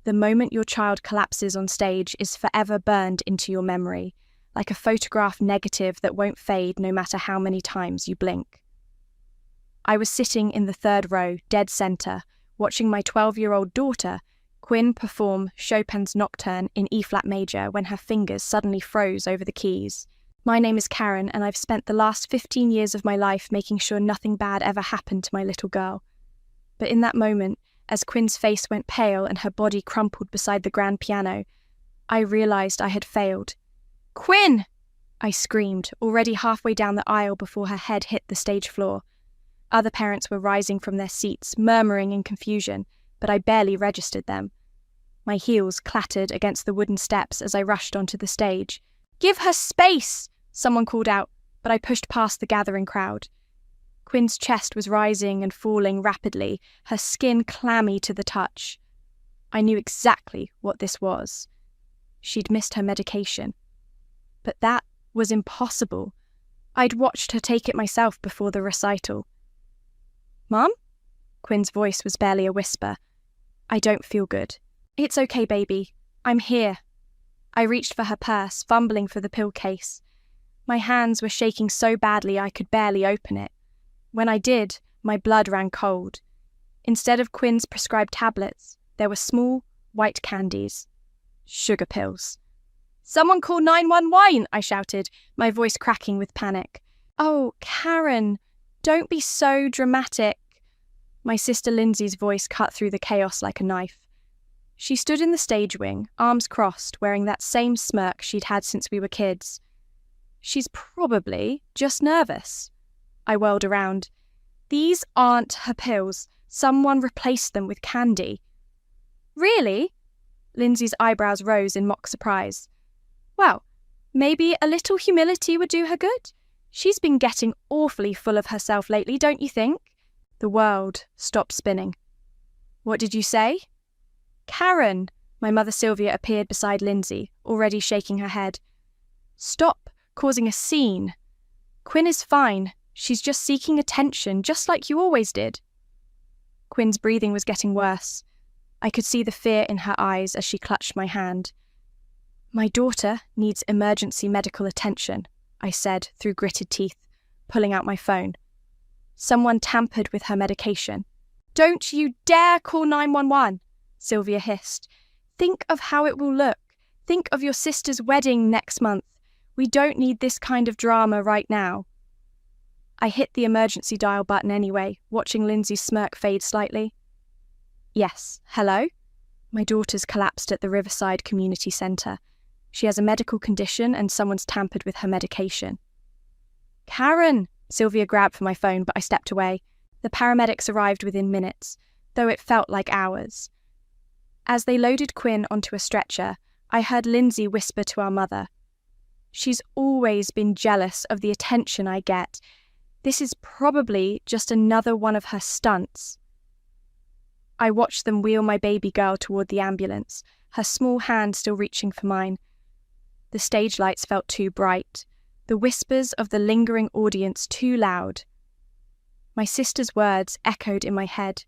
The moment your child collapses on stage is forever burned into your memory, like a photograph negative that won't fade no matter how many times you blink. I was sitting in the third row, dead center, watching my 12-year-old daughter, Quinn, perform Chopin's Nocturne in E-flat major when her fingers suddenly froze over the keys. My name is Karen, and I've spent the last 15 years of my life making sure nothing bad ever happened to my little girl. But in that moment, as Quinn's face went pale and her body crumpled beside the grand piano, I realized I had failed. "Quinn!" I screamed, already halfway down the aisle before her head hit the stage floor. Other parents were rising from their seats, murmuring in confusion, but I barely registered them. My heels clattered against the wooden steps as I rushed onto the stage. "Give her space!" someone called out, but I pushed past the gathering crowd. Quinn's chest was rising and falling rapidly, her skin clammy to the touch. I knew exactly what this was. She'd missed her medication. But that was impossible. I'd watched her take it myself before the recital. "Mum?" Quinn's voice was barely a whisper. "I don't feel good." "It's okay, baby. I'm here." I reached for her purse, fumbling for the pill case. My hands were shaking so badly I could barely open it. When I did, my blood ran cold. Instead of Quinn's prescribed tablets, there were small, white candies. Sugar pills. "Someone call 911!" I shouted, my voice cracking with panic. "Oh, Karen, don't be so dramatic." My sister Lindsay's voice cut through the chaos like a knife. She stood in the stage wing, arms crossed, wearing that same smirk she'd had since we were kids. "She's probably just nervous." I whirled around. "These aren't her pills. Someone replaced them with candy." "Really?" Lindsay's eyebrows rose in mock surprise. "Well, maybe a little humility would do her good. She's been getting awfully full of herself lately, don't you think?" The world stopped spinning. "What did you say?" "Karen!" My mother Sylvia appeared beside Lindsay, already shaking her head. "Stop causing a scene. Quinn is fine. She's just seeking attention, just like you always did." Quinn's breathing was getting worse. I could see the fear in her eyes as she clutched my hand. "My daughter needs emergency medical attention," I said through gritted teeth, pulling out my phone. "Someone tampered with her medication." "Don't you dare call 911, Sylvia hissed. "Think of how it will look. Think of your sister's wedding next month. We don't need this kind of drama right now." I hit the emergency dial button anyway, watching Lindsay's smirk fade slightly. "Yes, hello?" "My daughter's collapsed at the Riverside Community Centre. She has a medical condition and someone's tampered with her medication." "Karen!" Sylvia grabbed for my phone, but I stepped away. The paramedics arrived within minutes, though it felt like hours. As they loaded Quinn onto a stretcher, I heard Lindsay whisper to our mother, "She's always been jealous of the attention I get. This is probably just another one of her stunts." I watched them wheel my baby girl toward the ambulance, her small hand still reaching for mine. The stage lights felt too bright, the whispers of the lingering audience too loud. My sister's words echoed in my head.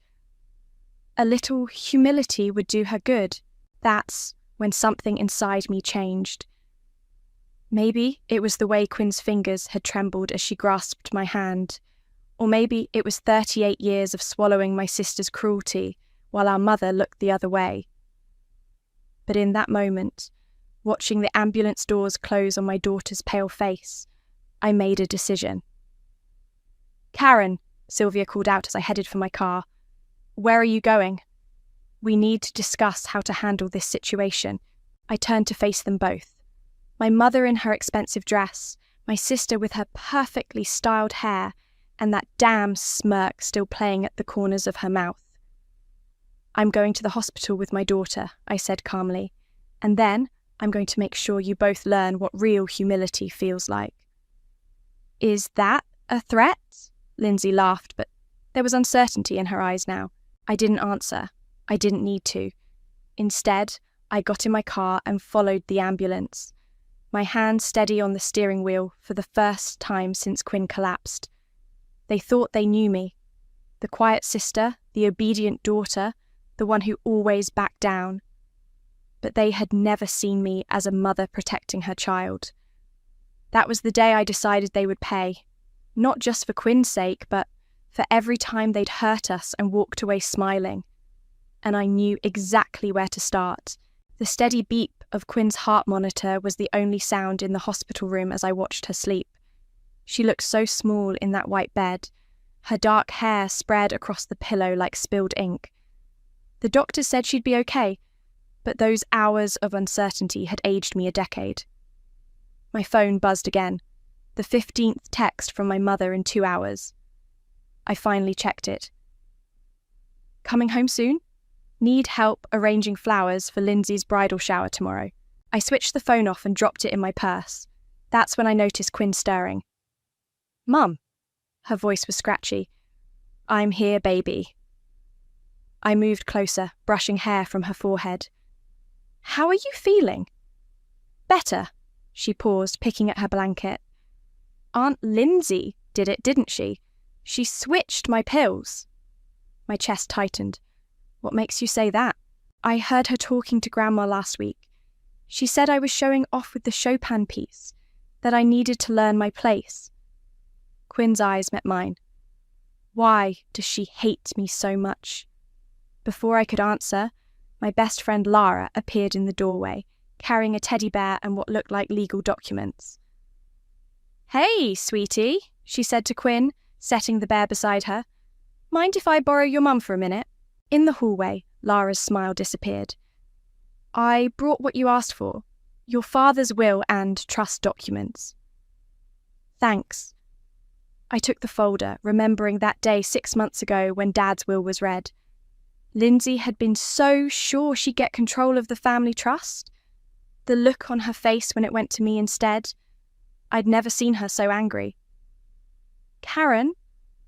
A little humility would do her good. That's when something inside me changed. Maybe it was the way Quinn's fingers had trembled as she grasped my hand, or maybe it was 38 years of swallowing my sister's cruelty while our mother looked the other way. But in that moment, watching the ambulance doors close on my daughter's pale face, I made a decision. "Karen," Sylvia called out as I headed for my car. "Where are you going?" "We need to discuss how to handle this situation." I turned to face them both. My mother in her expensive dress, my sister with her perfectly styled hair, and that damn smirk still playing at the corners of her mouth. "I'm going to the hospital with my daughter," I said calmly, "and then I'm going to make sure you both learn what real humility feels like." "Is that a threat?" Lindsay laughed, but there was uncertainty in her eyes now. I didn't answer. I didn't need to. Instead, I got in my car and followed the ambulance, my hand steady on the steering wheel for the first time since Quinn collapsed. They thought they knew me. The quiet sister, the obedient daughter, the one who always backed down. but they had never seen me as a mother protecting her child. That was the day I decided they would pay, not just for Quinn's sake, but for every time they'd hurt us and walked away smiling. And I knew exactly where to start. The steady beep of Quinn's heart monitor was the only sound in the hospital room as I watched her sleep. She looked so small in that white bed, her dark hair spread across the pillow like spilled ink. The doctor said she'd be okay, but those hours of uncertainty had aged me a decade. My phone buzzed again, the 15th text from my mother in 2 hours. I finally checked it. Coming home soon? Need help arranging flowers for Lindsay's bridal shower tomorrow. I switched the phone off and dropped it in my purse. That's when I noticed Quinn stirring. Mum. Her voice was scratchy. I'm here, baby. I moved closer, brushing hair from her forehead. How are you feeling? Better. She paused, picking at her blanket. Aunt Lindsay did it, didn't she? She switched my pills. My chest tightened. What makes you say that? I heard her talking to Grandma last week. She said I was showing off with the Chopin piece, that I needed to learn my place. Quinn's eyes met mine. Why does she hate me so much? Before I could answer, my best friend Lara appeared in the doorway, carrying a teddy bear and what looked like legal documents. Hey, sweetie, she said to Quinn, setting the bear beside her. Mind if I borrow your mum for a minute? In the hallway, Lara's smile disappeared. I brought what you asked for, your father's will and trust documents. Thanks. I took the folder, remembering that day 6 months ago when Dad's will was read. Lindsay had been so sure she'd get control of the family trust. The look on her face when it went to me instead. I'd never seen her so angry. Karen,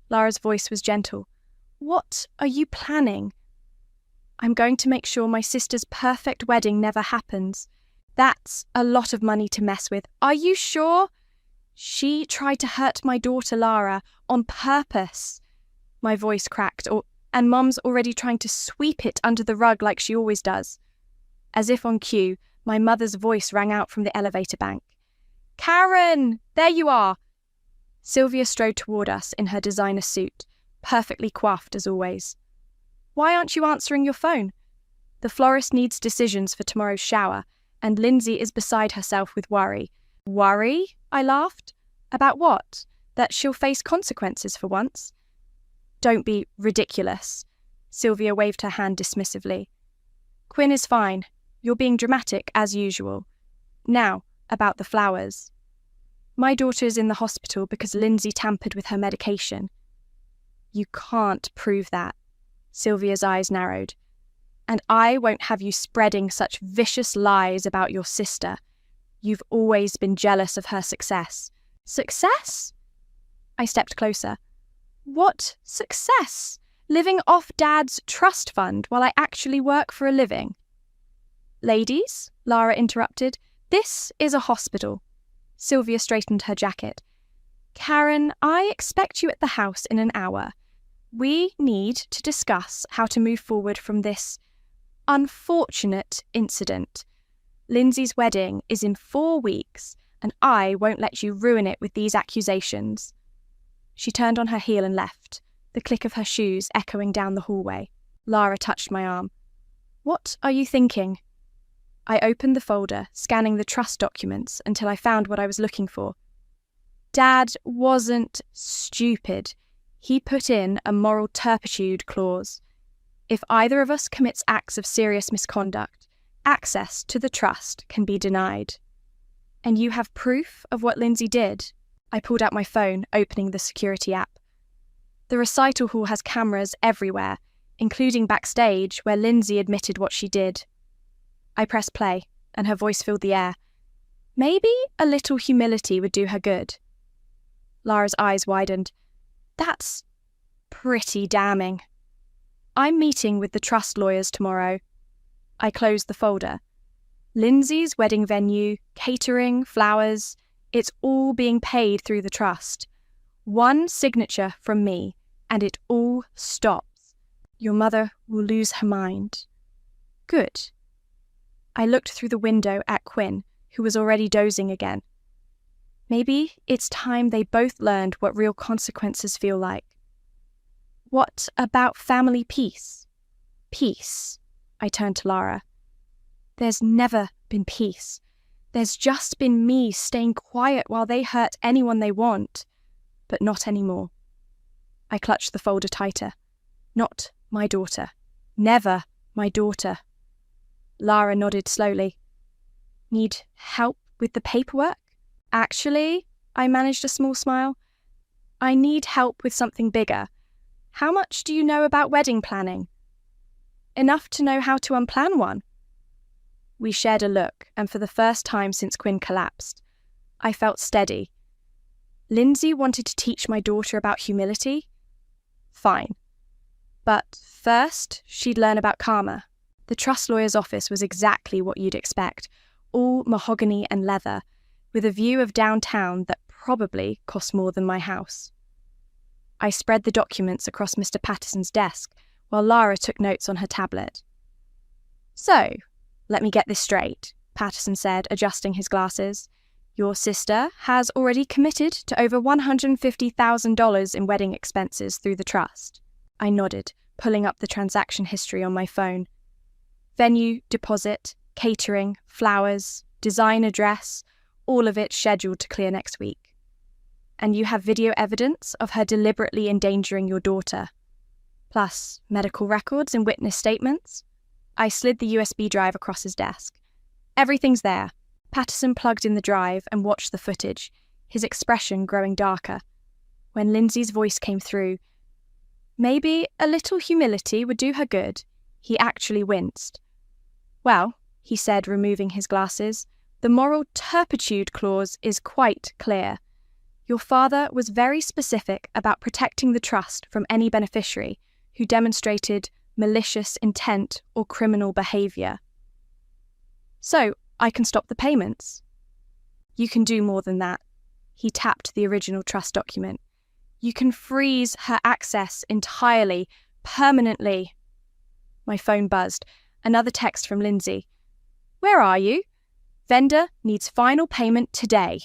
Lara's voice was gentle. What are you planning? I'm going to make sure my sister's perfect wedding never happens. That's a lot of money to mess with. Are you sure? She tried to hurt my daughter Lara on purpose. My voice cracked, and Mum's already trying to sweep it under the rug like she always does. As if on cue, my mother's voice rang out from the elevator bank. Karen, there you are. Sylvia strode toward us in her designer suit, perfectly coiffed as always. Why aren't you answering your phone? The florist needs decisions for tomorrow's shower, and Lindsay is beside herself with worry. Worry? I laughed. About what? That she'll face consequences for once? Don't be ridiculous. Sylvia waved her hand dismissively. Quinn is fine. You're being dramatic as usual. Now, about the flowers. My daughter is in the hospital because Lindsay tampered with her medication. You can't prove that. Sylvia's eyes narrowed. And I won't have you spreading such vicious lies about your sister. You've always been jealous of her success. Success? I stepped closer. What success? Living off Dad's trust fund while I actually work for a living. Ladies, Lara interrupted, this is a hospital. Sylvia straightened her jacket. Karen, I expect you at the house in an hour. We need to discuss how to move forward from this unfortunate incident. Lindsay's wedding is in 4 weeks, and I won't let you ruin it with these accusations. She turned on her heel and left, the click of her shoes echoing down the hallway. Lara touched my arm. What are you thinking? I opened the folder, scanning the trust documents until I found what I was looking for. Dad wasn't stupid. He put in a moral turpitude clause. If either of us commits acts of serious misconduct, access to the trust can be denied. And you have proof of what Lindsay did? I pulled out my phone, opening the security app. The recital hall has cameras everywhere, including backstage where Lindsay admitted what she did. I pressed play, and her voice filled the air. Maybe a little humility would do her good. Lara's eyes widened. That's pretty damning. I'm meeting with the trust lawyers tomorrow. I closed the folder. Lindsay's wedding venue, catering, flowers, it's all being paid through the trust. One signature from me, and it all stops. Your mother will lose her mind. Good. I looked through the window at Quinn, who was already dozing again. Maybe it's time they both learned what real consequences feel like. What about family peace? Peace. I turned to Lara. There's never been peace. There's just been me staying quiet while they hurt anyone they want. But not anymore. I clutched the folder tighter. Not my daughter. Never my daughter. Lara nodded slowly. Need help with the paperwork? Actually, I managed a small smile. I need help with something bigger. How much do you know about wedding planning? Enough to know how to unplan one. We shared a look, and for the first time since Quinn collapsed, I felt steady. Lindsay wanted to teach my daughter about humility? Fine. But first, she'd learn about karma. The trust lawyer's office was exactly what you'd expect, all mahogany and leather, with a view of downtown that probably cost more than my house. I spread the documents across Mr. Patterson's desk while Lara took notes on her tablet. So, let me get this straight, Patterson said, adjusting his glasses. Your sister has already committed to over $150,000 in wedding expenses through the trust. I nodded, pulling up the transaction history on my phone. Venue, deposit, catering, flowers, designer dress, all of it scheduled to clear next week. And you have video evidence of her deliberately endangering your daughter. Plus, medical records and witness statements. I slid the USB drive across his desk. Everything's there. Patterson plugged in the drive and watched the footage, his expression growing darker. When Lindsay's voice came through, maybe a little humility would do her good. He actually winced. Well, he said, removing his glasses, the moral turpitude clause is quite clear. Your father was very specific about protecting the trust from any beneficiary who demonstrated malicious intent or criminal behaviour. So, I can stop the payments. You can do more than that. He tapped the original trust document. You can freeze her access entirely, permanently. My phone buzzed. Another text from Lindsay. Where are you? Vendor needs final payment today.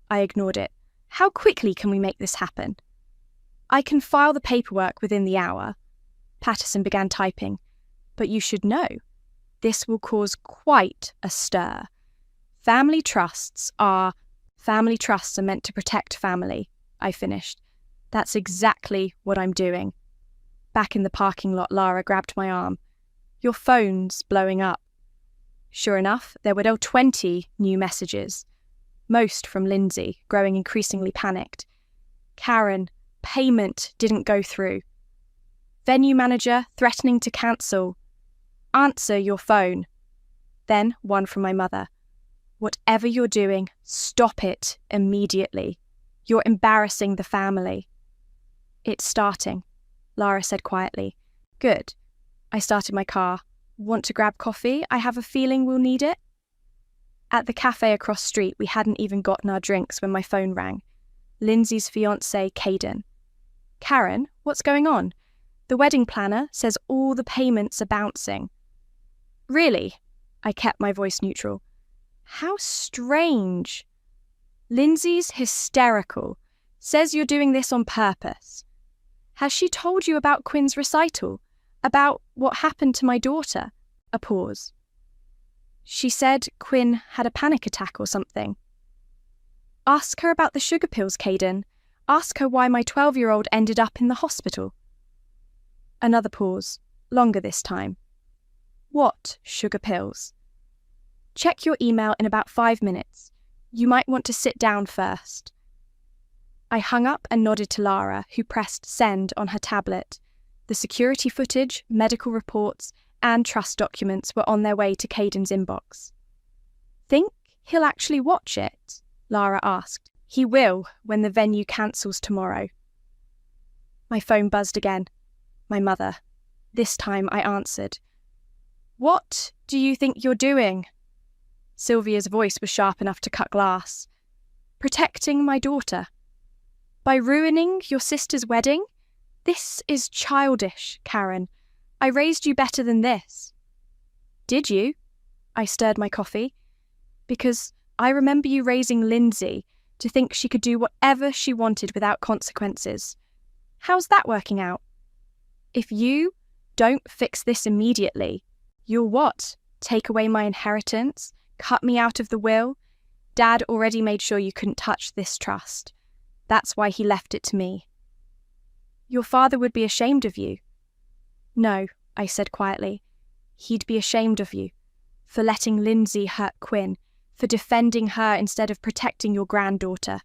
I ignored it. How quickly can we make this happen? I can file the paperwork within the hour. Patterson began typing. But you should know, this will cause quite a stir. Family trusts are meant to protect family, I finished. That's exactly what I'm doing. Back in the parking lot, Lara grabbed my arm. Your phone's blowing up. Sure enough, there were 20 new messages. Most from Lindsay, growing increasingly panicked. Karen, payment didn't go through. Venue manager threatening to cancel. Answer your phone. Then one from my mother. Whatever you're doing, stop it immediately. You're embarrassing the family. It's starting, Lara said quietly. Good. I started my car. Want to grab coffee? I have a feeling we'll need it. At the cafe across street, we hadn't even gotten our drinks when my phone rang. Lindsay's fiancé, Caden. Karen, what's going on? The wedding planner says all the payments are bouncing. Really? I kept my voice neutral. How strange. Lindsay's hysterical. Says you're doing this on purpose. Has she told you about Quinn's recital? About what happened to my daughter? A pause. She said Quinn had a panic attack or something. Ask her about the sugar pills, Caden. Ask her why my 12-year-old ended up in the hospital. Another pause, longer this time. What sugar pills? Check your email in about 5 minutes. You might want to sit down first. I hung up and nodded to Lara, who pressed send on her tablet. The security footage, medical reports, and trust documents were on their way to Caden's inbox. Think he'll actually watch it? Lara asked. He will when the venue cancels tomorrow. My phone buzzed again. My mother. This time I answered. What do you think you're doing? Sylvia's voice was sharp enough to cut glass. Protecting my daughter. By ruining your sister's wedding? This is childish, Karen. I raised you better than this. Did you? I stirred my coffee. Because I remember you raising Lindsay to think she could do whatever she wanted without consequences. How's that working out? If you don't fix this immediately, you'll what? Take away my inheritance? Cut me out of the will? Dad already made sure you couldn't touch this trust. That's why he left it to me. Your father would be ashamed of you. No, I said quietly. He'd be ashamed of you for letting Lindsay hurt Quinn, for defending her instead of protecting your granddaughter.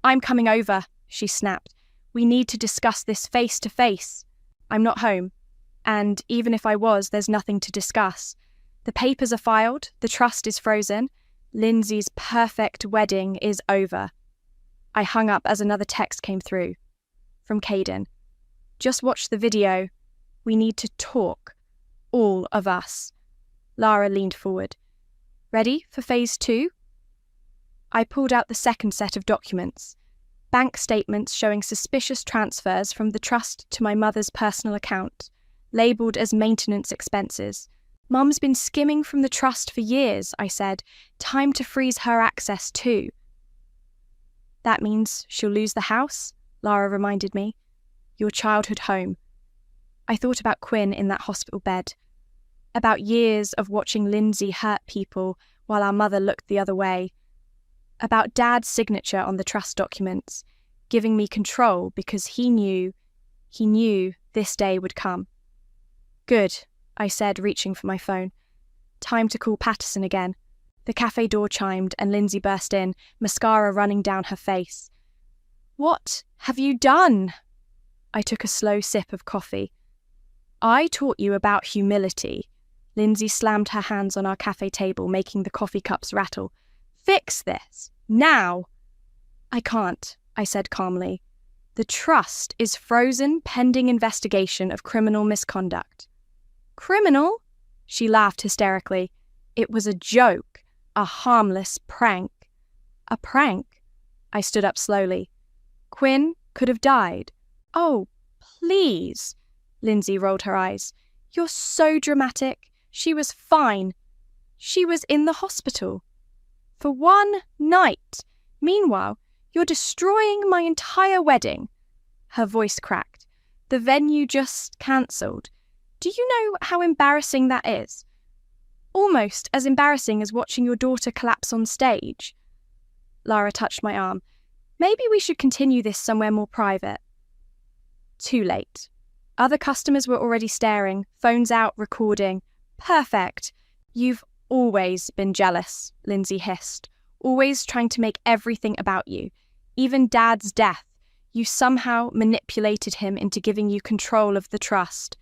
I'm coming over, she snapped. We need to discuss this face to face. I'm not home, and even if I was, there's nothing to discuss. The papers are filed, the trust is frozen, Lindsay's perfect wedding is over. I hung up as another text came through. From Caden. Just watch the video. We need to talk. All of us. Lara leaned forward. Ready for phase 2? I pulled out the second set of documents. Bank statements showing suspicious transfers from the trust to my mother's personal account, labelled as maintenance expenses. Mum's been skimming from the trust for years, I said. Time to freeze her access too. That means she'll lose the house, Lara reminded me. Your childhood home. I thought about Quinn in that hospital bed. About years of watching Lindsay hurt people while our mother looked the other way. About Dad's signature on the trust documents, giving me control because he knew this day would come. Good, I said, reaching for my phone. Time to call Patterson again. The cafe door chimed and Lindsay burst in, mascara running down her face. What have you done? I took a slow sip of coffee. I taught you about humility. Lindsay slammed her hands on our cafe table, making the coffee cups rattle. Fix this, now! I can't, I said calmly. The trust is frozen pending investigation of criminal misconduct. Criminal? She laughed hysterically. It was a joke, a harmless prank. A prank? I stood up slowly. Quinn could have died. Oh, please. Lindsay rolled her eyes. You're so dramatic. She was fine. She was in the hospital. For one night. Meanwhile, you're destroying my entire wedding. Her voice cracked. The venue just cancelled. Do you know how embarrassing that is? Almost as embarrassing as watching your daughter collapse on stage. Lara touched my arm. Maybe we should continue this somewhere more private. Too late. Other customers were already staring, phones out, recording. Perfect. You've always been jealous, Lindsay hissed. Always trying to make everything about you. Even Dad's death. You somehow manipulated him into giving you control of the trust.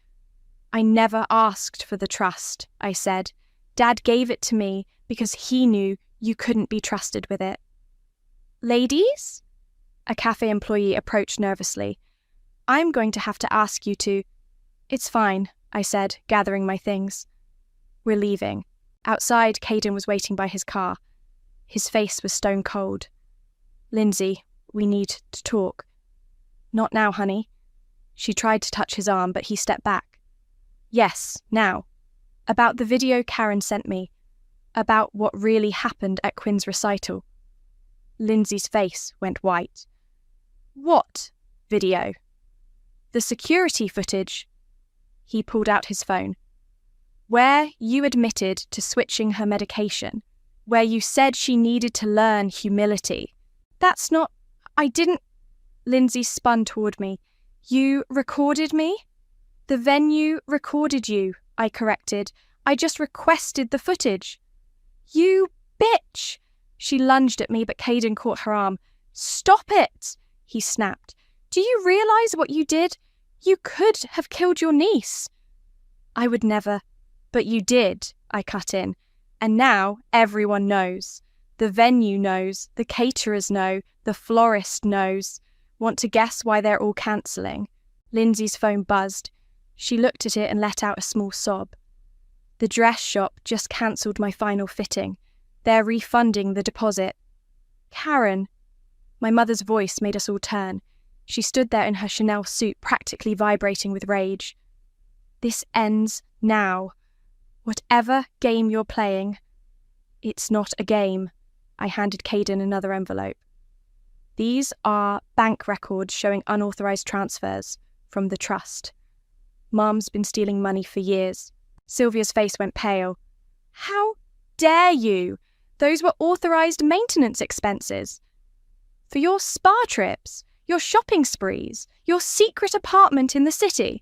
I never asked for the trust, I said. Dad gave it to me because he knew you couldn't be trusted with it. Ladies? A cafe employee approached nervously. I'm going to have to ask you to... It's fine, I said, gathering my things. We're leaving. Outside, Caden was waiting by his car. His face was stone cold. Lindsay, we need to talk. Not now, honey. She tried to touch his arm, but he stepped back. Yes, now. About the video Karen sent me. About what really happened at Quinn's recital. Lindsay's face went white. What video? The security footage. He pulled out his phone. Where you admitted to switching her medication. Where you said she needed to learn humility. That's not... I didn't... Lindsay spun toward me. You recorded me? The venue recorded you, I corrected. I just requested the footage. You bitch! She lunged at me, but Caden caught her arm. Stop it! He snapped. Do you realise what you did? You could have killed your niece. I would never. But you did, I cut in. And now everyone knows. The venue knows, the caterers know, the florist knows. Want to guess why they're all cancelling? Lindsay's phone buzzed. She looked at it and let out a small sob. The dress shop just cancelled my final fitting. They're refunding the deposit. Karen. My mother's voice made us all turn. She stood there in her Chanel suit, practically vibrating with rage. This ends now. Whatever game you're playing, it's not a game. I handed Caden another envelope. These are bank records showing unauthorized transfers from the trust. Mum's been stealing money for years. Sylvia's face went pale. How dare you? Those were authorized maintenance expenses. For your spa trips, your shopping sprees, your secret apartment in the city.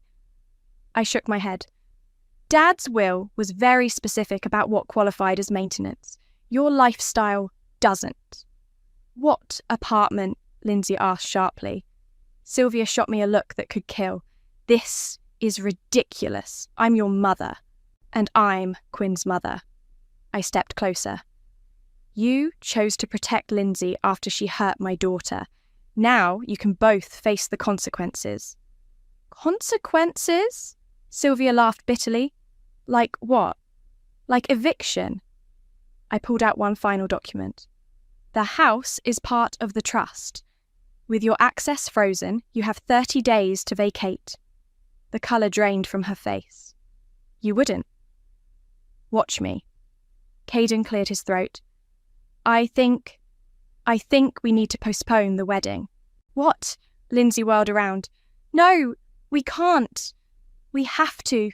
I shook my head. Dad's will was very specific about what qualified as maintenance. Your lifestyle doesn't. What apartment? Lindsay asked sharply. Sylvia shot me a look that could kill. This is ridiculous. I'm your mother. And I'm Quinn's mother. I stepped closer. You chose to protect Lindsay after she hurt my daughter. Now you can both face the consequences. Consequences? Sylvia laughed bitterly. Like what? Like eviction. I pulled out one final document. The house is part of the trust. With your access frozen, you have 30 days to vacate. The colour drained from her face. You wouldn't. Watch me. Caden cleared his throat. I think we need to postpone the wedding. What? Lindsay whirled around. No, we can't. We have to.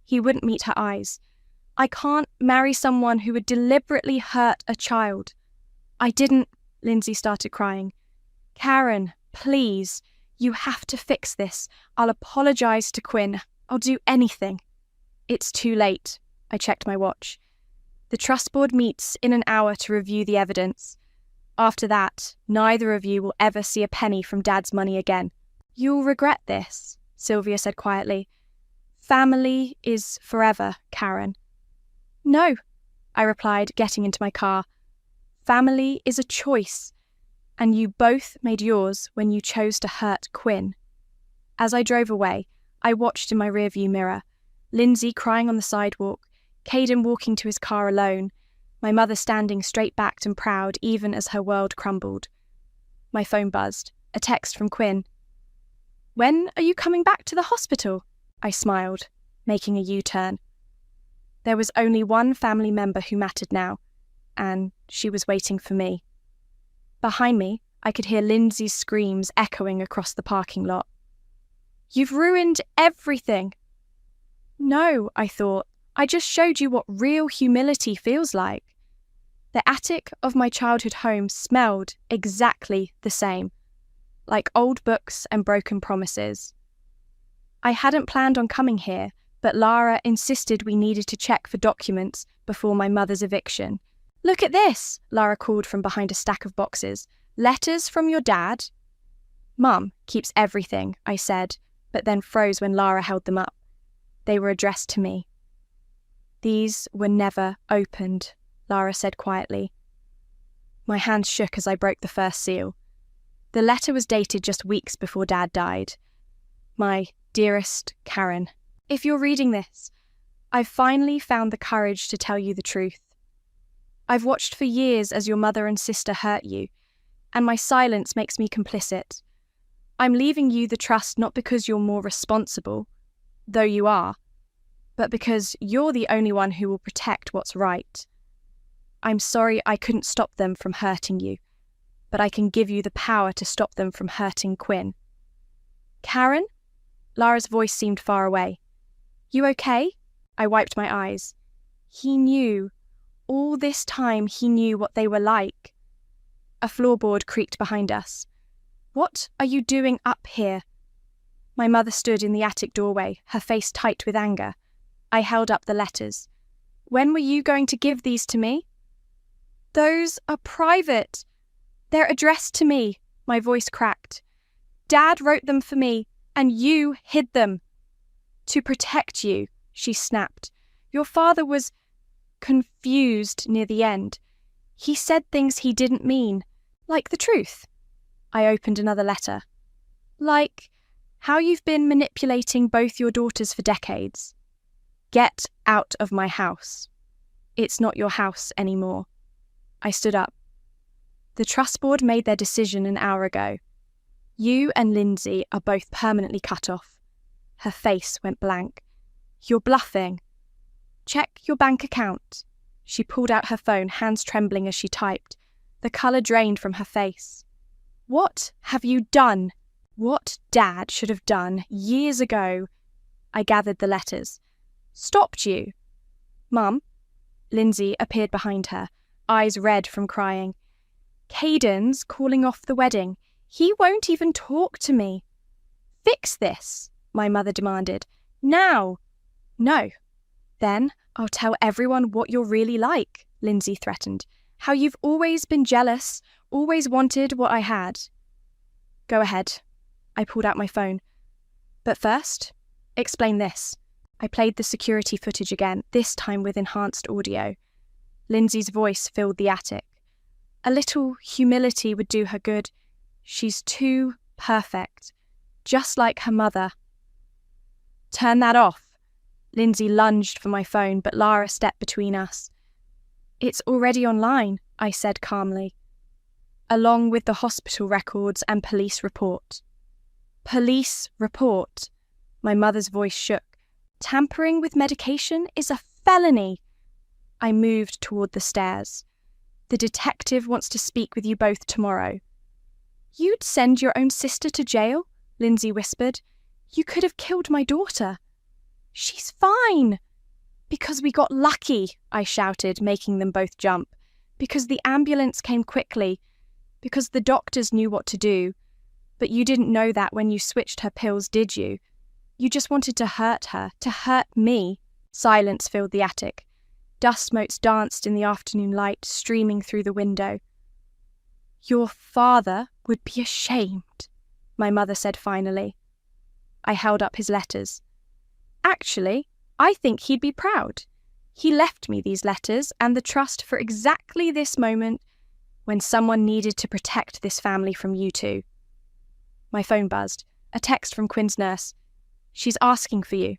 He wouldn't meet her eyes. I can't marry someone who would deliberately hurt a child. I didn't. Lindsay started crying. Karen, please. You have to fix this. I'll apologise to Quinn. I'll do anything. It's too late. I checked my watch. The trust board meets in an hour to review the evidence. After that, neither of you will ever see a penny from Dad's money again. You'll regret this, Sylvia said quietly. Family is forever, Karen. No, I replied, getting into my car. Family is a choice, and you both made yours when you chose to hurt Quinn. As I drove away, I watched in my rearview mirror. Lindsay crying on the sidewalk, Caden walking to his car alone, my mother standing straight-backed and proud even as her world crumbled. My phone buzzed, a text from Quinn. When are you coming back to the hospital? I smiled, making a U-turn. There was only one family member who mattered now, and she was waiting for me. Behind me, I could hear Lindsay's screams echoing across the parking lot. You've ruined everything. No, I thought. I just showed you what real humility feels like. The attic of my childhood home smelled exactly the same, like old books and broken promises. I hadn't planned on coming here, but Lara insisted we needed to check for documents before my mother's eviction. Look at this, Lara called from behind a stack of boxes. Letters from your dad? Mum keeps everything, I said, but then froze when Lara held them up. They were addressed to me. These were never opened, Lara said quietly. My hands shook as I broke the first seal. The letter was dated just weeks before Dad died. My dearest Karen, if you're reading this, I've finally found the courage to tell you the truth. I've watched for years as your mother and sister hurt you, and my silence makes me complicit. I'm leaving you the trust not because you're more responsible, though you are, but because you're the only one who will protect what's right. I'm sorry I couldn't stop them from hurting you, but I can give you the power to stop them from hurting Quinn. Karen? Lara's voice seemed far away. You okay? I wiped my eyes. He knew. All this time he knew what they were like. A floorboard creaked behind us. What are you doing up here? My mother stood in the attic doorway, her face tight with anger. I held up the letters. When were you going to give these to me? Those are private. They're addressed to me, my voice cracked. Dad wrote them for me, and you hid them. To protect you, she snapped. Your father was confused near the end. He said things he didn't mean, like the truth. I opened another letter. Like how you've been manipulating both your daughters for decades. Get out of my house. It's not your house anymore. I stood up. The trust board made their decision an hour ago. You and Lindsay are both permanently cut off. Her face went blank. You're bluffing. Check your bank account. She pulled out her phone, hands trembling as she typed. The colour drained from her face. What have you done? What Dad should have done years ago. I gathered the letters. Stopped you. Mum. Lindsay appeared behind her, eyes red from crying. Caden's calling off the wedding. He won't even talk to me. Fix this, my mother demanded. Now. No. Then I'll tell everyone what you're really like, Lindsay threatened. How you've always been jealous, always wanted what I had. Go ahead. I pulled out my phone. But first, explain this. I played the security footage again, this time with enhanced audio. Lindsay's voice filled the attic. A little humility would do her good. She's too perfect, just like her mother. Turn that off. Lindsay lunged for my phone, but Lara stepped between us. It's already online, I said calmly, along with the hospital records and police report. Police report. My mother's voice shook. Tampering with medication is a felony. I moved toward the stairs. The detective wants to speak with you both tomorrow. You'd send your own sister to jail? Lindsay whispered. You could have killed my daughter. She's fine. Because we got lucky, I shouted, making them both jump. Because the ambulance came quickly. Because the doctors knew what to do. But you didn't know that when you switched her pills, did you? You just wanted to hurt her, to hurt me. Silence filled the attic. Dust motes danced in the afternoon light, streaming through the window. Your father would be ashamed, my mother said finally. I held up his letters. Actually, I think he'd be proud. He left me these letters and the trust for exactly this moment when someone needed to protect this family from you two. My phone buzzed. A text from Quinn's nurse. She's asking for you.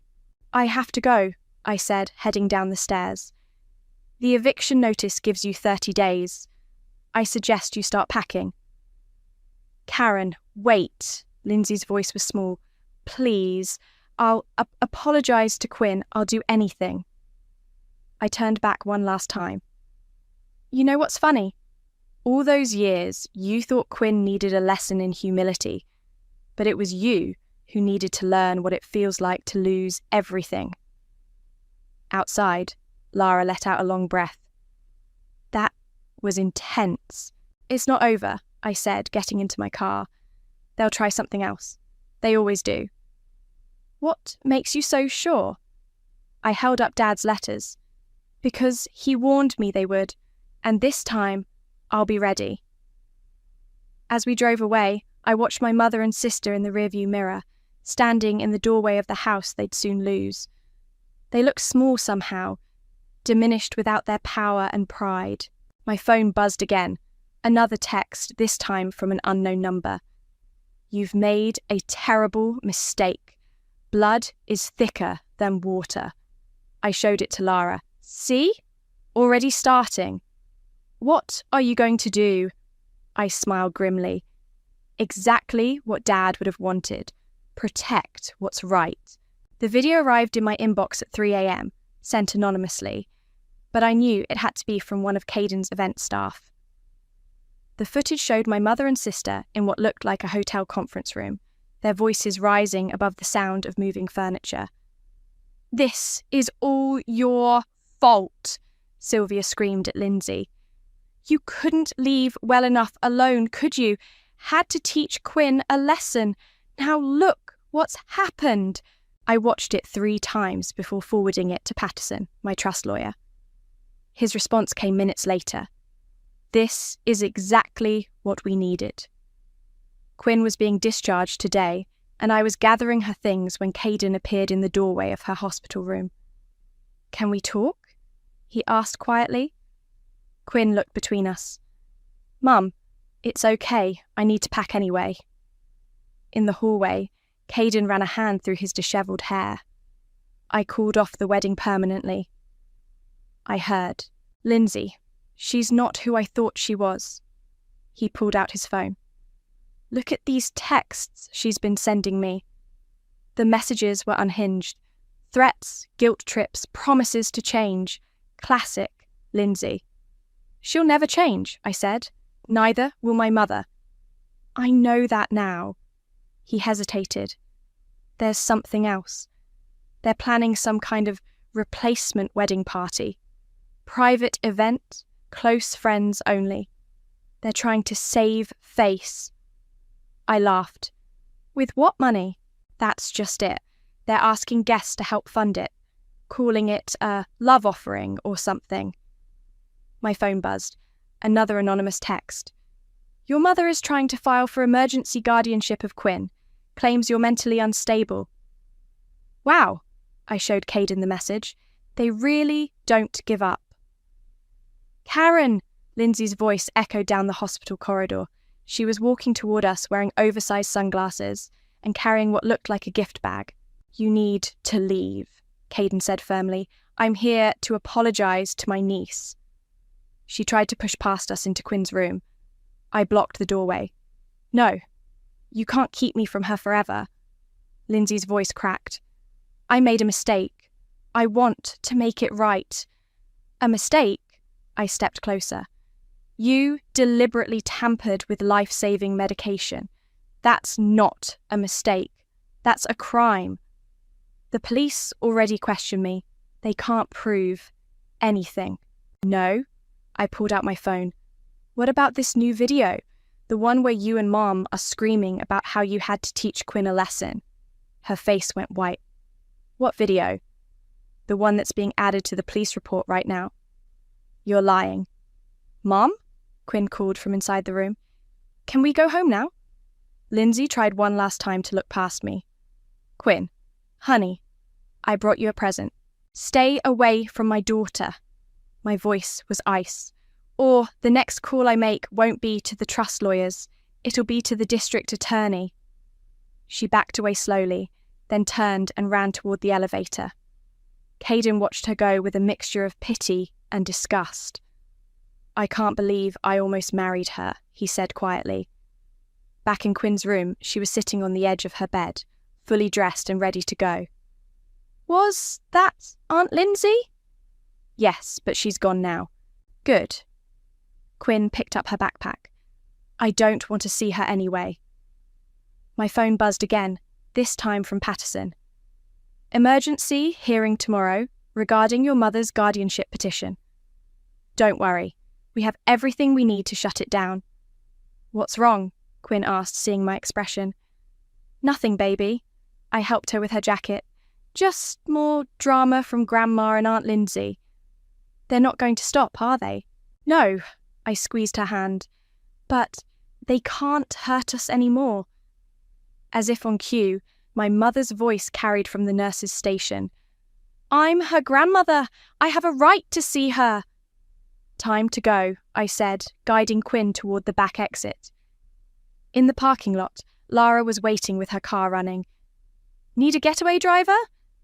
I have to go, I said, heading down the stairs. The eviction notice gives you 30 days. I suggest you start packing. Karen, wait. Lindsay's voice was small. Please. I'll apologise to Quinn. I'll do anything. I turned back one last time. You know what's funny? All those years, you thought Quinn needed a lesson in humility, but it was you who needed to learn what it feels like to lose everything. Outside, Lara let out a long breath. That was intense. It's not over, I said, getting into my car. They'll try something else. They always do. What makes you so sure? I held up Dad's letters. Because he warned me they would, and this time, I'll be ready. As we drove away, I watched my mother and sister in the rearview mirror, standing in the doorway of the house they'd soon lose. They looked small somehow, diminished without their power and pride. My phone buzzed again, another text, this time from an unknown number. You've made a terrible mistake. Blood is thicker than water. I showed it to Lara. See? Already starting. What are you going to do? I smiled grimly. Exactly what Dad would have wanted. Protect what's right. The video arrived in my inbox at 3 a.m, sent anonymously, but I knew it had to be from one of Caden's event staff. The footage showed my mother and sister in what looked like a hotel conference room, their voices rising above the sound of moving furniture. This is all your fault, Sylvia screamed at Lindsay. You couldn't leave well enough alone, could you? Had to teach Quinn a lesson. Now look what's happened. I watched it 3 times before forwarding it to Patterson, my trust lawyer. His response came minutes later. This is exactly what we needed. Quinn was being discharged today, and I was gathering her things when Caden appeared in the doorway of her hospital room. Can we talk? He asked quietly. Quinn looked between us. Mum, it's okay. I need to pack anyway. In the hallway, Caden ran a hand through his dishevelled hair. I called off the wedding permanently. I heard. Lindsay, she's not who I thought she was. He pulled out his phone. Look at these texts she's been sending me. The messages were unhinged, Threats, guilt trips, promises to change. Classic Lindsay. She'll never change, I said. Neither will my mother. I know that now. He hesitated. There's something else. They're planning some kind of replacement wedding party. Private event, close friends only. They're trying to save face. I laughed. With what money? That's just it. They're asking guests to help fund it, calling it a love offering or something. My phone buzzed. Another anonymous text. Your mother is trying to file for emergency guardianship of Quinn. Claims you're mentally unstable. Wow, I showed Caden the message. They really don't give up. Karen! Lindsay's voice echoed down the hospital corridor. She was walking toward us wearing oversized sunglasses and carrying what looked like a gift bag. You need to leave, Caden said firmly. I'm here to apologize to my niece. She tried to push past us into Quinn's room. I blocked the doorway. No, you can't keep me from her forever. Lindsay's voice cracked. I made a mistake. I want to make it right. A mistake? I stepped closer. You deliberately tampered with life-saving medication. That's not a mistake. That's a crime. The police already question me. They can't prove anything. No, I pulled out my phone. What about this new video? The one where you and Mom are screaming about how you had to teach Quinn a lesson. Her face went white. What video? The one that's being added to the police report right now. You're lying. Mom? Quinn called from inside the room. Can we go home now? Lindsay tried one last time to look past me. Quinn, honey, I brought you a present. Stay away from my daughter. My voice was ice. Or the next call I make won't be to the trust lawyers. It'll be to the district attorney. She backed away slowly, then turned and ran toward the elevator. Caden watched her go with a mixture of pity and disgust. I can't believe I almost married her, he said quietly. Back in Quinn's room, she was sitting on the edge of her bed, fully dressed and ready to go. Was that Aunt Lindsay? Yes, but she's gone now. Good. Quinn picked up her backpack. I don't want to see her anyway. My phone buzzed again, this time from Patterson. Emergency hearing tomorrow regarding your mother's guardianship petition. Don't worry, we have everything we need to shut it down. What's wrong? Quinn asked, seeing my expression. Nothing, baby. I helped her with her jacket. Just more drama from Grandma and Aunt Lindsay. They're not going to stop, are they? No, I squeezed her hand. But they can't hurt us anymore. As if on cue, my mother's voice carried from the nurse's station. I'm her grandmother. I have a right to see her. Time to go, I said, guiding Quinn toward the back exit. In the parking lot, Lara was waiting with her car running. Need a getaway driver?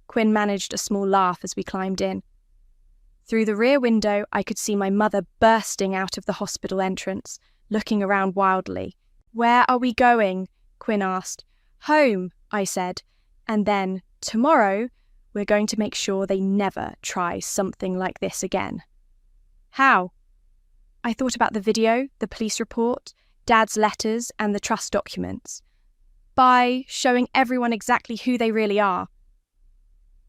Quinn managed a small laugh as we climbed in. Through the rear window, I could see my mother bursting out of the hospital entrance, looking around wildly. Where are we going? Quinn asked. Home, I said. And then, tomorrow, we're going to make sure they never try something like this again. How? I thought about the video, the police report, Dad's letters, and the trust documents. By showing everyone exactly who they really are.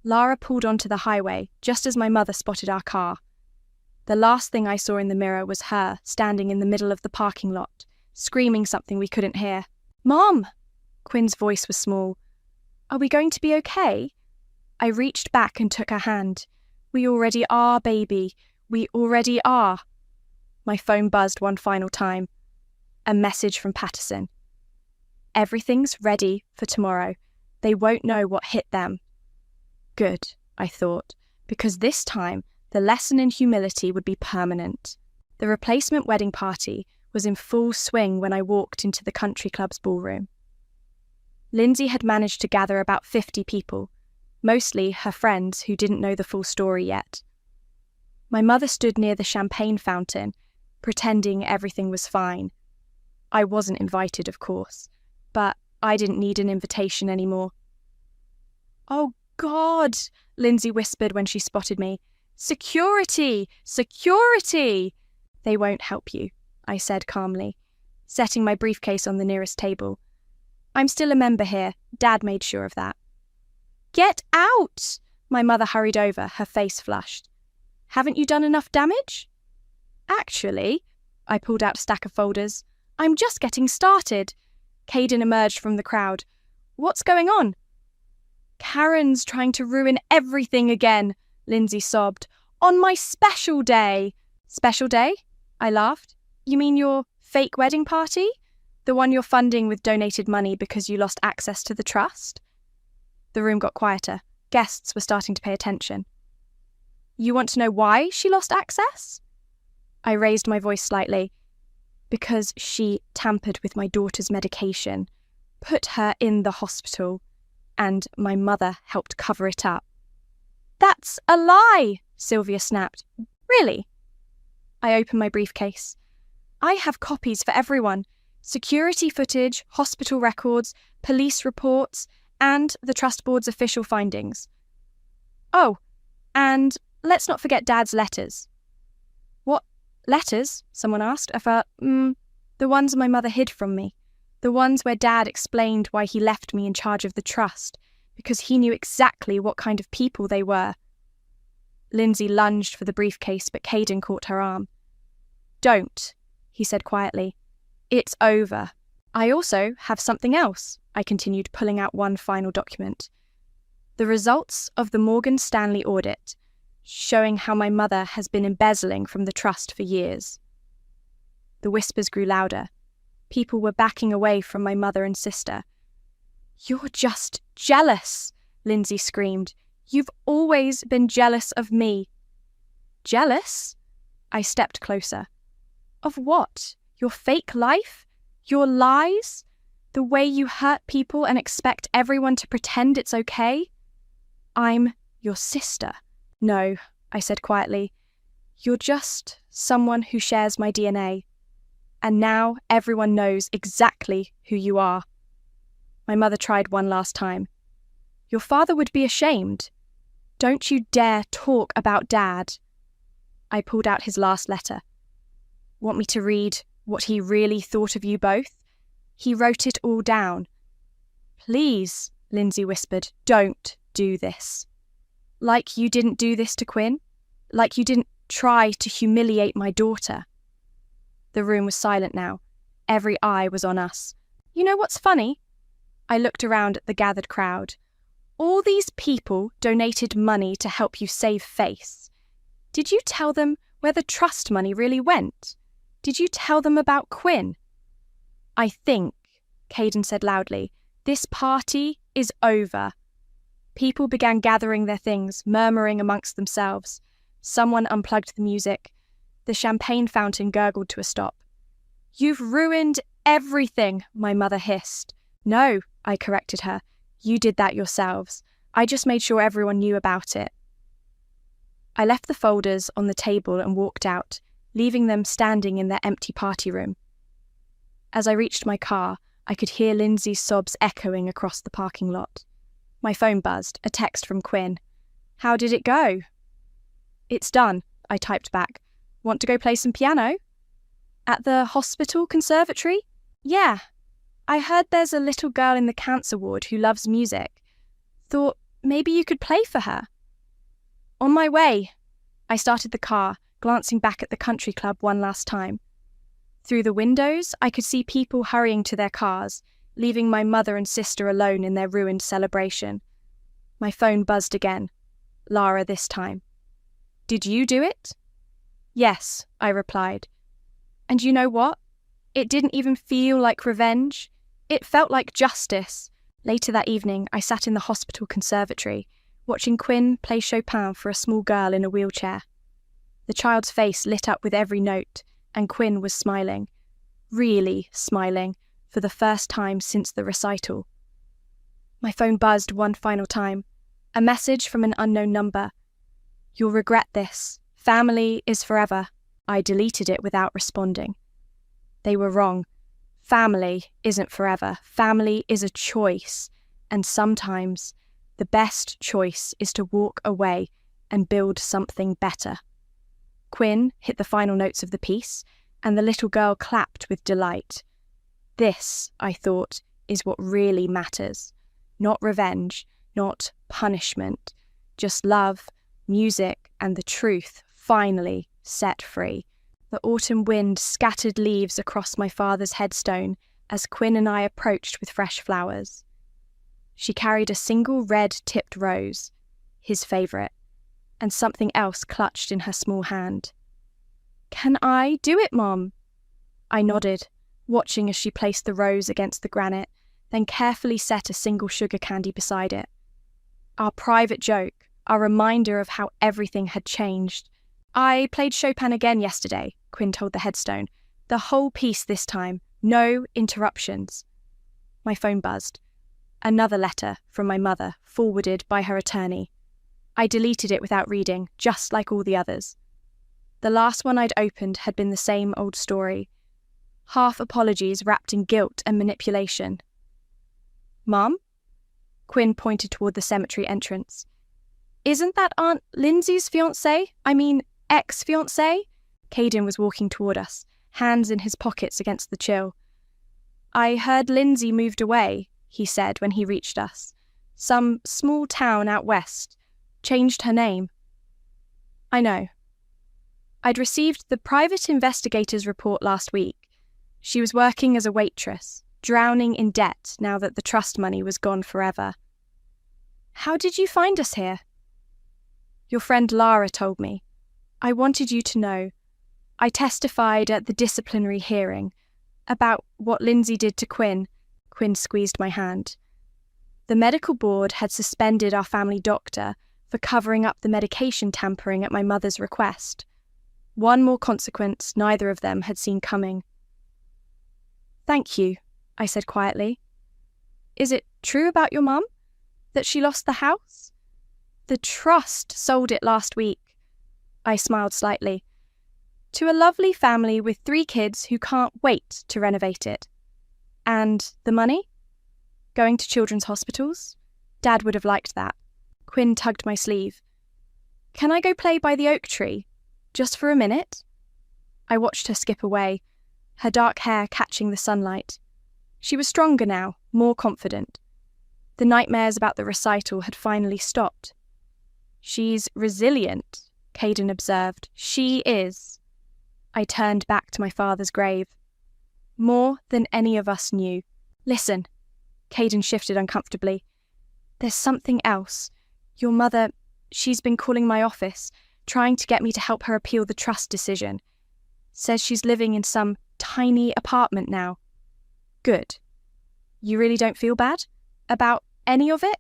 Lara pulled onto the highway just as my mother spotted our car. The last thing I saw in the mirror was her standing in the middle of the parking lot, screaming something we couldn't hear. Mom! Quinn's voice was small. Are we going to be okay? I reached back and took her hand. We already are, baby. We already are. My phone buzzed one final time. A message from Patterson. Everything's ready for tomorrow. They won't know what hit them. Good, I thought, because this time the lesson in humility would be permanent. The replacement wedding party was in full swing when I walked into the country club's ballroom. Lindsay had managed to gather about 50 people, mostly her friends who didn't know the full story yet. My mother stood near the champagne fountain, pretending everything was fine. I wasn't invited, of course, but I didn't need an invitation anymore. Oh, God, Lindsay whispered when she spotted me. Security! Security! They won't help you, I said calmly, setting my briefcase on the nearest table. I'm still a member here. Dad made sure of that. Get out! My mother hurried over, her face flushed. Haven't you done enough damage? Actually, I pulled out a stack of folders. I'm just getting started. Caden emerged from the crowd. What's going on? Karen's trying to ruin everything again, Lindsay sobbed. On my special day. Special day? I laughed. You mean your fake wedding party? The one you're funding with donated money because you lost access to the trust? The room got quieter. Guests were starting to pay attention. You want to know why she lost access? I raised my voice slightly. Because she tampered with my daughter's medication, put her in the hospital, and my mother helped cover it up. That's a lie, Sylvia snapped. Really? I opened my briefcase. I have copies for everyone. Security footage, hospital records, police reports, and the Trust Board's official findings. Oh, and let's not forget Dad's letters. What letters? Someone asked. I thought, the ones my mother hid from me. The ones where Dad explained why he left me in charge of the trust, because he knew exactly what kind of people they were. Lindsay lunged for the briefcase, but Caden caught her arm. Don't, he said quietly. It's over. I also have something else, I continued, pulling out one final document. The results of the Morgan Stanley audit, showing how my mother has been embezzling from the trust for years. The whispers grew louder. People were backing away from my mother and sister. You're just jealous, Lindsay screamed. You've always been jealous of me. Jealous? I stepped closer. Of what? Your fake life? Your lies? The way you hurt people and expect everyone to pretend it's okay? I'm your sister. No, I said quietly. You're just someone who shares my DNA. And now everyone knows exactly who you are. My mother tried one last time. Your father would be ashamed. Don't you dare talk about Dad. I pulled out his last letter. Want me to read what he really thought of you both? He wrote it all down. Please, Lindsay whispered, don't do this. Like you didn't do this to Quinn? Like you didn't try to humiliate my daughter? The room was silent now. Every eye was on us. You know what's funny? I looked around at the gathered crowd. All these people donated money to help you save face. Did you tell them where the trust money really went? Did you tell them about Quinn? I think, Caden said loudly, this party is over. People began gathering their things, murmuring amongst themselves. Someone unplugged the music. The champagne fountain gurgled to a stop. You've ruined everything, my mother hissed. No, I corrected her. You did that yourselves. I just made sure everyone knew about it. I left the folders on the table and walked out, leaving them standing in their empty party room. As I reached my car, I could hear Lindsay's sobs echoing across the parking lot. My phone buzzed, a text from Quinn. How did it go? It's done, I typed back. Want to go play some piano? At the hospital conservatory? Yeah. I heard there's a little girl in the cancer ward who loves music. Thought maybe you could play for her. On my way. I started the car, glancing back at the country club one last time. Through the windows, I could see people hurrying to their cars, leaving my mother and sister alone in their ruined celebration. My phone buzzed again. Lara this time. Did you do it? Yes, I replied. And you know what? It didn't even feel like revenge. It felt like justice. Later that evening, I sat in the hospital conservatory, watching Quinn play Chopin for a small girl in a wheelchair. The child's face lit up with every note, and Quinn was smiling. Really smiling, for the first time since the recital. My phone buzzed one final time. A message from an unknown number. You'll regret this. Family is forever. I deleted it without responding. They were wrong. Family isn't forever. Family is a choice. And sometimes The best choice is to walk away and build something better. Quinn hit the final notes of the piece, and the little girl clapped with delight. This, I thought, is what really matters. Not revenge, not punishment, just love, music, and the truth finally set free. The autumn wind scattered leaves across my father's headstone as Quinn and I approached with fresh flowers. She carried a single red-tipped rose, his favourite, and something else clutched in her small hand. "Can I do it, Mom?" I nodded, watching as she placed the rose against the granite, then carefully set a single sugar candy beside it. Our private joke, our reminder of how everything had changed. "I played Chopin again yesterday," Quinn told the headstone. "The whole piece this time, no interruptions." My phone buzzed. Another letter from my mother, forwarded by her attorney. I deleted it without reading, just like all the others. The last one I'd opened had been the same old story. Half apologies wrapped in guilt and manipulation. "Mom?" Quinn pointed toward the cemetery entrance. "Isn't that Aunt Lindsay's ex-fiancé? Caden was walking toward us, hands in his pockets against the chill. "I heard Lindsay moved away," he said when he reached us. "Some small town out west. Changed her name." I know. I'd received the private investigator's report last week. She was working as a waitress, drowning in debt now that the trust money was gone forever. "How did you find us here?" "Your friend Lara told me. I wanted you to know. I testified at the disciplinary hearing about what Lindsay did to Quinn." Quinn squeezed my hand. "The medical board had suspended our family doctor for covering up the medication tampering at my mother's request. One more consequence neither of them had seen coming." "Thank you," I said quietly. "Is it true about your mum? That she lost the house?" "The trust sold it last week." I smiled slightly. "To a lovely family with 3 kids who can't wait to renovate it." "And the money?" "Going to children's hospitals. Dad would have liked that." Quinn tugged my sleeve. "Can I go play by the oak tree? Just for a minute?" I watched her skip away, her dark hair catching the sunlight. She was stronger now, more confident. The nightmares about the recital had finally stopped. "She's resilient," Caden observed. "She is." I turned back to my father's grave. "More than any of us knew." "Listen," Caden shifted uncomfortably. "There's something else. Your mother, she's been calling my office, trying to get me to help her appeal the trust decision. Says she's living in some tiny apartment now." "Good. You really don't feel bad? About any of it?"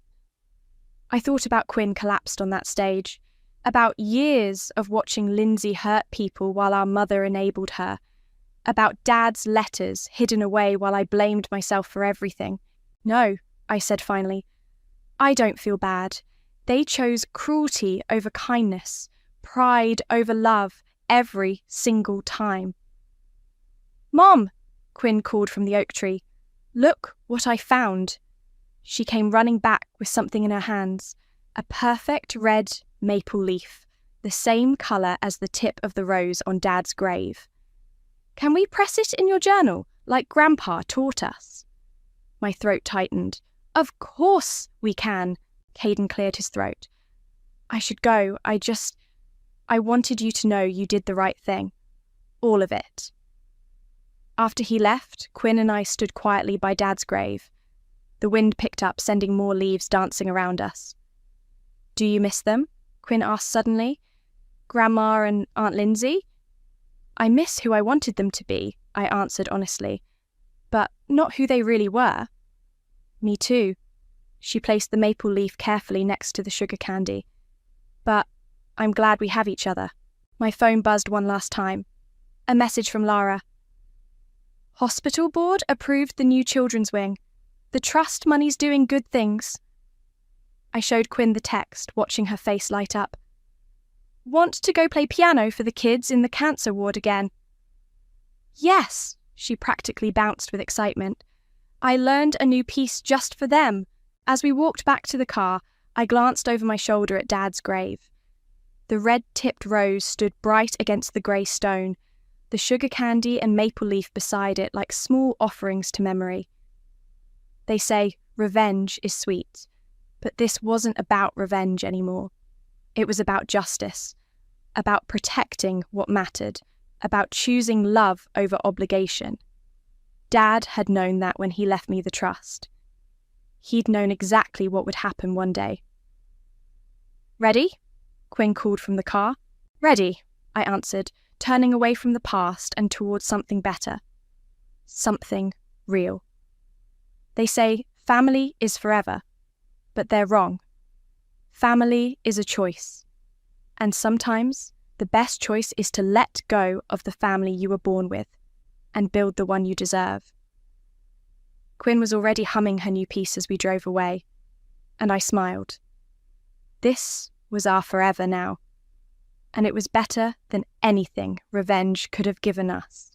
I thought about Quinn collapsed on that stage, about years of watching Lindsay hurt people while our mother enabled her, about Dad's letters hidden away while I blamed myself for everything. "No," I said finally. "I don't feel bad. They chose cruelty over kindness, pride over love, every single time." "Mom!" Quinn called from the oak tree. "Look what I found." She came running back with something in her hands, a perfect red maple leaf, the same colour as the tip of the rose on Dad's grave. "Can we press it in your journal, like Grandpa taught us?" My throat tightened. "Of course we can." Caden cleared his throat. "I should go. I wanted you to know you did the right thing. All of it." After he left, Quinn and I stood quietly by Dad's grave. The wind picked up, sending more leaves dancing around us. "Do you miss them?" Quinn asked suddenly. "Grandma and Aunt Lindsay?" "I miss who I wanted them to be," I answered honestly, "but not who they really were." "Me too." She placed the maple leaf carefully next to the sugar candy. "But I'm glad we have each other." My phone buzzed one last time. A message from Lara. "Hospital board approved the new children's wing. The trust money's doing good things." I showed Quinn the text, watching her face light up. "Want to go play piano for the kids in the cancer ward again?" "Yes," she practically bounced with excitement. "I learned a new piece just for them. As we walked back to the car, I glanced over my shoulder at Dad's grave. The red-tipped rose stood bright against the grey stone, the sugar candy and maple leaf beside it like small offerings to memory. They say revenge is sweet, but this wasn't about revenge anymore. It was about justice, about protecting what mattered, about choosing love over obligation. Dad had known that when he left me the trust. He'd known exactly what would happen one day. "Ready?" Quinn called from the car. "Ready," I answered, turning away from the past and towards something better. Something real. They say family is forever, but they're wrong. Family is a choice. And sometimes the best choice is to let go of the family you were born with and build the one you deserve. Quinn was already humming her new piece as we drove away, and I smiled. This was our forever now, and it was better than anything revenge could have given us.